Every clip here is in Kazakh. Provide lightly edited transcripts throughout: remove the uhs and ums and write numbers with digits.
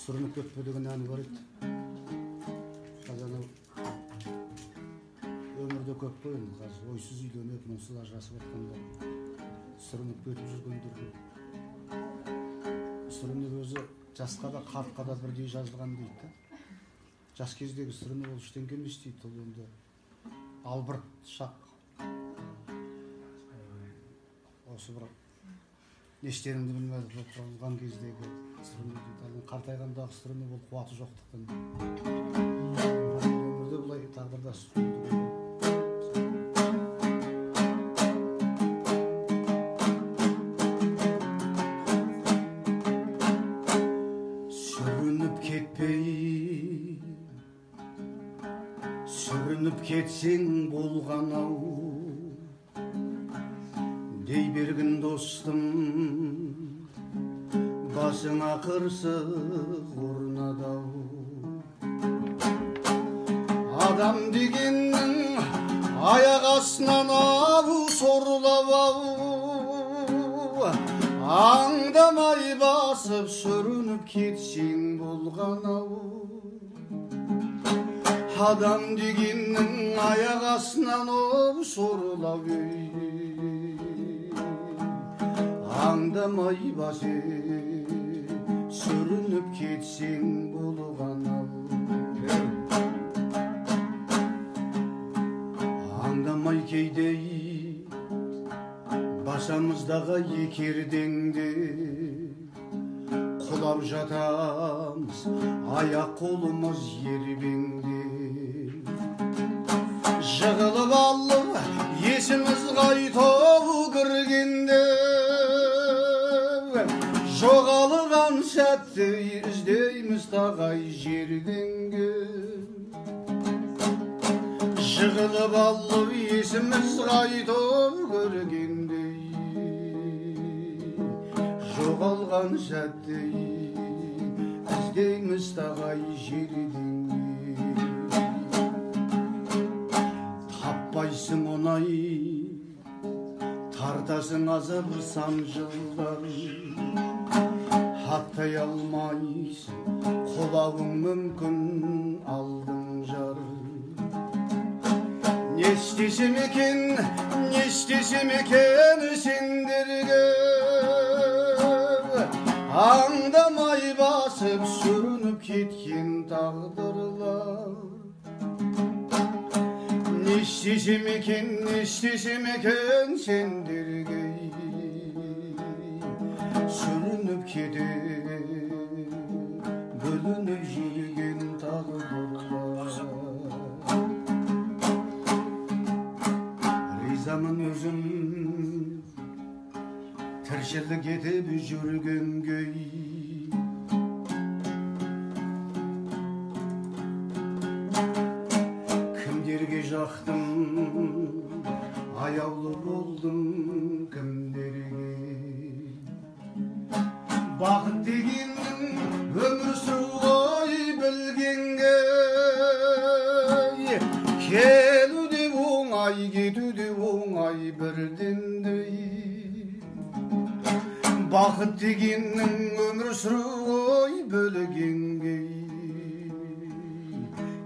Sürünüp kötme деген әні бар еді. Қазір өмірде көп қой енді қазір ойсыз үйленіп, мұңсыз ажырасып жатқанда сүрініп кетіп жүргендерге сүрініп өзі жасқа да қартқа да бірдей жазылған дейді. Жас кездегі сүрініп ол ештеңе емес дейді. Ол енді албырт шақ. Осы бір нештеріңді білмедік болып тұрған кездегі сүрініп дейді. Қартайғандағы сүрініп ол қуаты жоқтықтан. Өмірде бұлай тағдырда сүрініп. Сүрініп кетсең болған-ау дей бергін достым, басыңа қырсық орнады-ау. Адам дегеннің аяқ астынан ау сорлап-ау, аңдамай басып сүрініп кетсең болған-ау. Адам дегеннің аяқ астынан оп сорлап аңдамай басып сүрініп кетсең болған-ау. Аңдамай кейде басамыздағы екердеңде құлап жатамыз, аяқ қолымыз ербеңде. Жығылып алып есіміз қайтып кіргенде, жоғалған сәтті іздейміз тағай жерденге. Жығылып алып есіміз қайтып кіргенде, жоғалған сәтті іздейміз тағай жерденге. Таппайсың оңай, тартасың азап сан жылдар, аттай алмайсың, құлауың мүмкін алдың жар. Не істесем екен сендерге, аңдамай басып сүрініп кеткен тағдырлар. Не істесем екен сендерге, сүрініп кетіп бөлініп жүрген тағдырлар. Ризамын өзім тіршілік етіп жүргенге, кімдерге жақтым, аяулы болдым кімдерге. Бақыт дегеннің өмір сүру ғой білгенге, келу де оңай, кету де оңай бірдендей. Бақыт дегеннің өмір сүру ғой білгенге,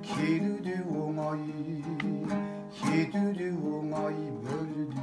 келу де оңай, кету де оңай бірдендей.